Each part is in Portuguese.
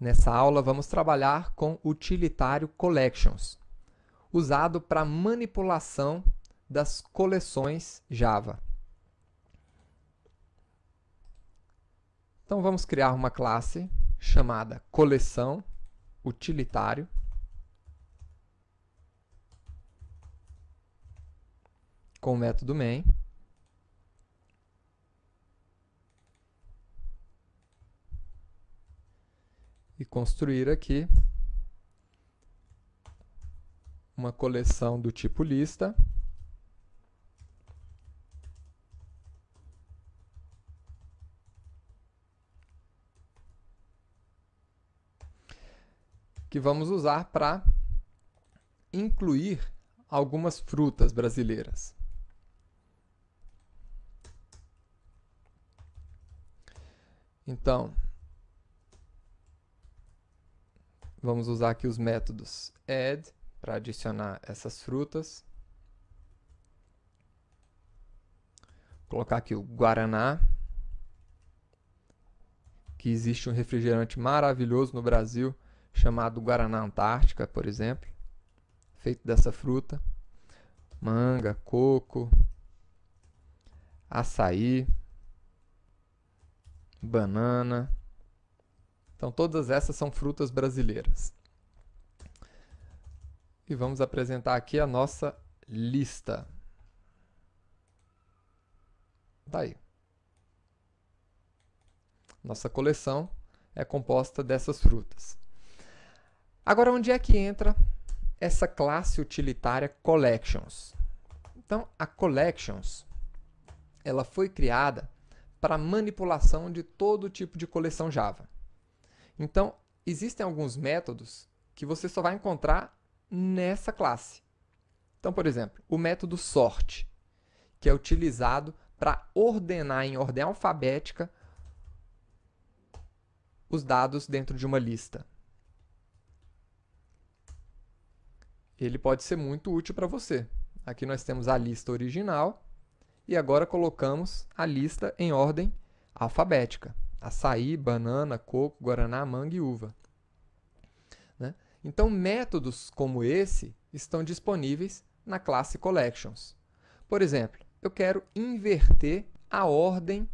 Nessa aula, vamos trabalhar com o utilitário collections, usado para manipulação das coleções Java. Então, vamos criar uma classe chamada coleção utilitário. Com o método main. E construir aqui uma coleção do tipo lista. Que vamos usar para incluir algumas frutas brasileiras. Então, vamos usar aqui os métodos add para adicionar essas frutas. Vou colocar aqui o Guaraná, que existe um refrigerante maravilhoso no Brasil chamado Guaraná Antártica, por exemplo, feito dessa fruta. Manga, coco, açaí, banana. Então, todas essas são frutas brasileiras. E vamos apresentar aqui a nossa lista. Tá aí. Nossa coleção é composta dessas frutas. Agora, onde é que entra essa classe utilitária collections? Então, a collections, ela foi criada para manipulação de todo tipo de coleção Java. Então, existem alguns métodos que você só vai encontrar nessa classe. Então, por exemplo, o método sort, que é utilizado para ordenar em ordem alfabética os dados dentro de uma lista. Ele pode ser muito útil para você. Aqui nós temos a lista original e agora colocamos a lista em ordem alfabética. Açaí, banana, coco, guaraná, manga e uva. Né? Então, métodos como esse estão disponíveis na classe collections. Por exemplo, eu quero inverter a ordem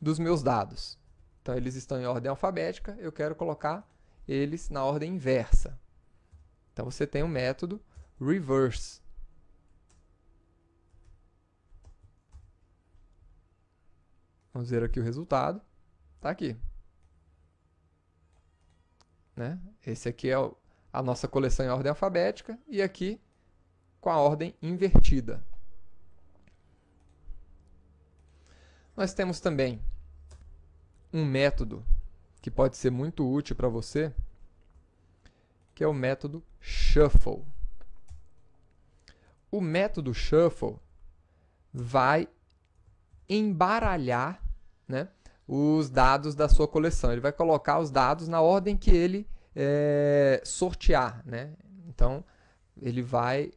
dos meus dados. Então, eles estão em ordem alfabética, eu quero colocar eles na ordem inversa. Então, você tem o método reverse. Vamos ver aqui o resultado. Está aqui. Né? Esse aqui é a nossa coleção em ordem alfabética e aqui com a ordem invertida. Nós temos também um método que pode ser muito útil para você, que é o método shuffle. O método shuffle vai embaralhar, né, os dados da sua coleção. Ele vai colocar os dados na ordem que ele sortear. Né? Então, ele vai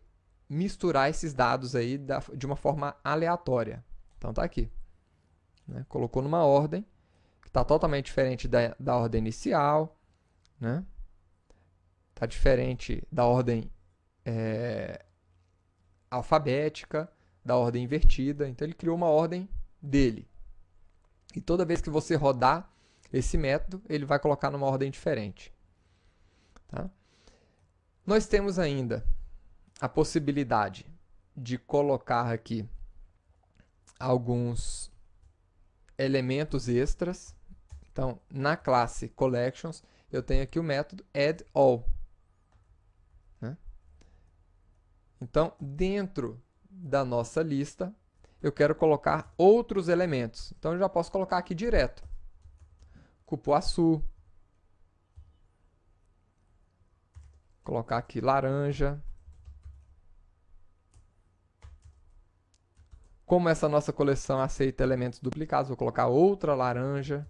misturar esses dados aí de uma forma aleatória. Então, está aqui. Né? Colocou numa ordem que está totalmente diferente da ordem inicial. Né? Está diferente da ordem alfabética, da ordem invertida. Então, ele criou uma ordem dele. E toda vez que você rodar esse método, ele vai colocar numa ordem diferente. Tá? Nós temos ainda a possibilidade de colocar aqui alguns elementos extras. Então, na classe collections, eu tenho aqui o método add all. Né? Então, dentro da nossa lista, eu quero colocar outros elementos. Então, eu já posso colocar aqui direto. Cupuaçu. Colocar aqui laranja. Como essa nossa coleção aceita elementos duplicados, vou colocar outra laranja.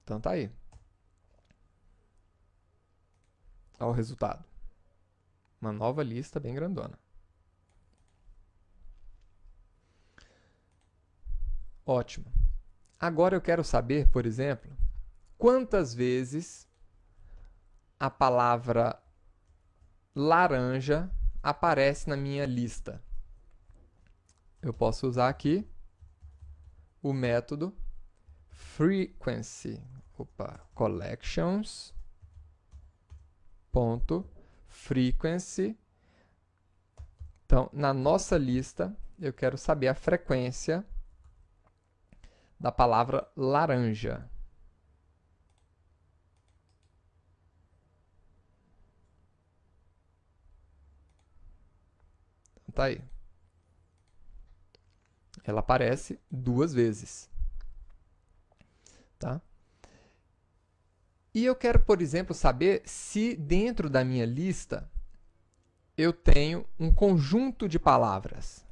Então, tá aí. Olha o resultado. Uma nova lista bem grandona. Ótimo. Agora eu quero saber, por exemplo, quantas vezes a palavra laranja aparece na minha lista. Eu posso usar aqui o método frequency, collections.frequency. Então, na nossa lista, eu quero saber a frequência da palavra laranja. Então, tá aí. Ela aparece 2 vezes. Tá? E eu quero, por exemplo, saber se dentro da minha lista eu tenho um conjunto de palavras,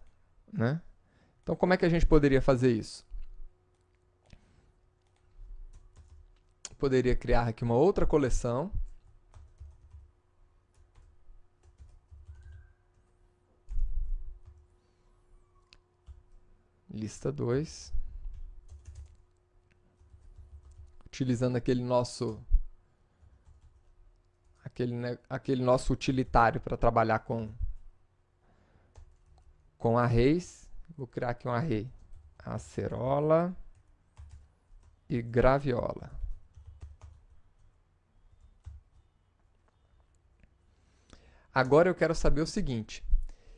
né? Então, como é que a gente poderia fazer isso? Poderia criar aqui uma outra coleção. Lista 2. Utilizando aquele nosso utilitário para trabalhar com arrays. Vou criar aqui um array acerola e graviola. Agora eu quero saber o seguinte: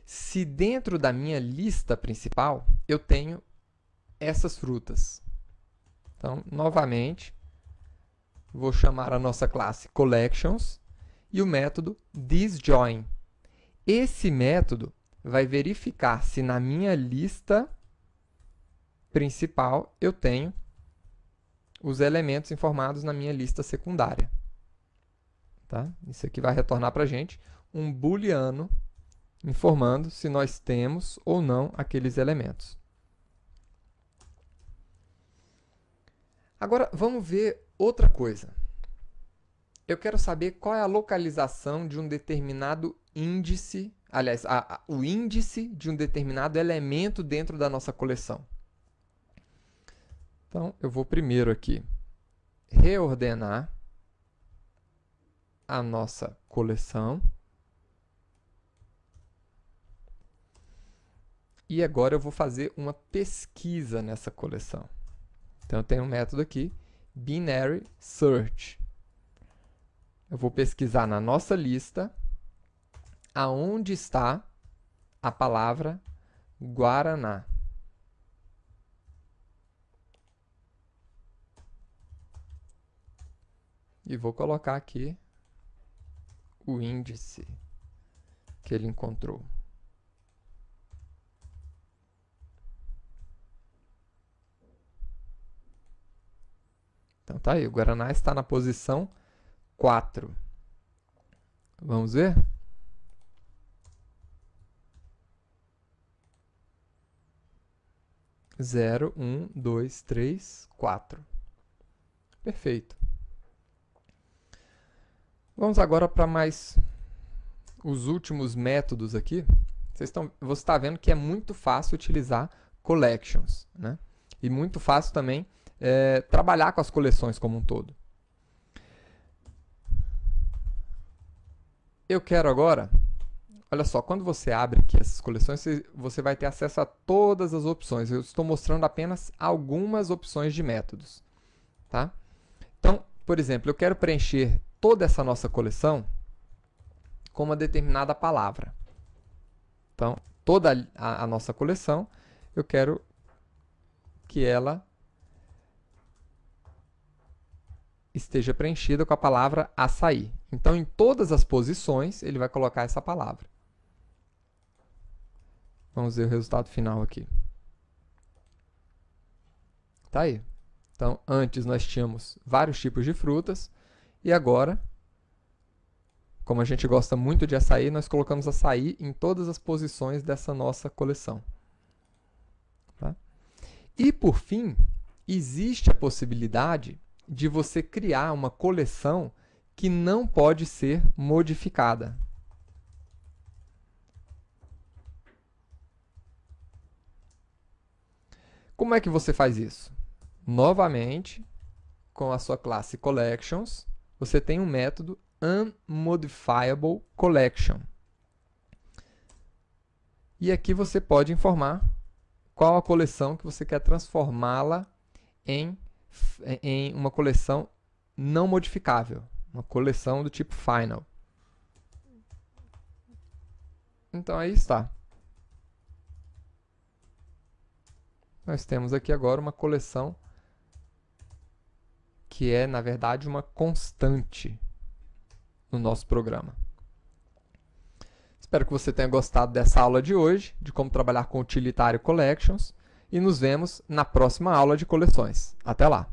se dentro da minha lista principal eu tenho essas frutas. Então, novamente, vou chamar a nossa classe collections e o método thisJoin. Esse método vai verificar se na minha lista principal eu tenho os elementos informados na minha lista secundária. Tá? Isso aqui vai retornar para a gente um booleano informando se nós temos ou não aqueles elementos. Agora, vamos ver outra coisa. Eu quero saber qual é a localização de um determinado índice, aliás, o índice de um determinado elemento dentro da nossa coleção. Então, eu vou primeiro aqui reordenar a nossa coleção. E agora eu vou fazer uma pesquisa nessa coleção. Então, eu tenho um método aqui, binary search. Eu vou pesquisar na nossa lista aonde está a palavra Guaraná. E vou colocar aqui o índice que ele encontrou. Então tá aí, o Guaraná está na posição 4. Vamos ver? Zero, 1, 2, 3, 4. Perfeito. Vamos agora para mais os últimos métodos aqui. Você está vendo que é muito fácil utilizar collections, né? E muito fácil também trabalhar com as coleções como um todo. Eu quero agora, olha só, quando você abre aqui essas coleções, você vai ter acesso a todas as opções. Eu estou mostrando apenas algumas opções de métodos. Tá? Então, por exemplo, eu quero preencher toda essa nossa coleção com uma determinada palavra. Então, toda a nossa coleção, eu quero que ela esteja preenchida com a palavra açaí. Então, em todas as posições, ele vai colocar essa palavra. Vamos ver o resultado final aqui. Tá aí. Então, antes nós tínhamos vários tipos de frutas, e agora, como a gente gosta muito de açaí, nós colocamos açaí em todas as posições dessa nossa coleção. Tá? E, por fim, existe a possibilidade de você criar uma coleção que não pode ser modificada. Como é que você faz isso? Novamente, com a sua classe collections, você tem um método unmodifiable collection. E aqui você pode informar qual a coleção que você quer transformá-la em uma coleção não modificável, uma coleção do tipo final. Então aí está. Nós temos aqui agora uma coleção que é, na verdade, uma constante no nosso programa. Espero que você tenha gostado dessa aula de hoje, de como trabalhar com Utilitary Collections, e nos vemos na próxima aula de coleções. Até lá!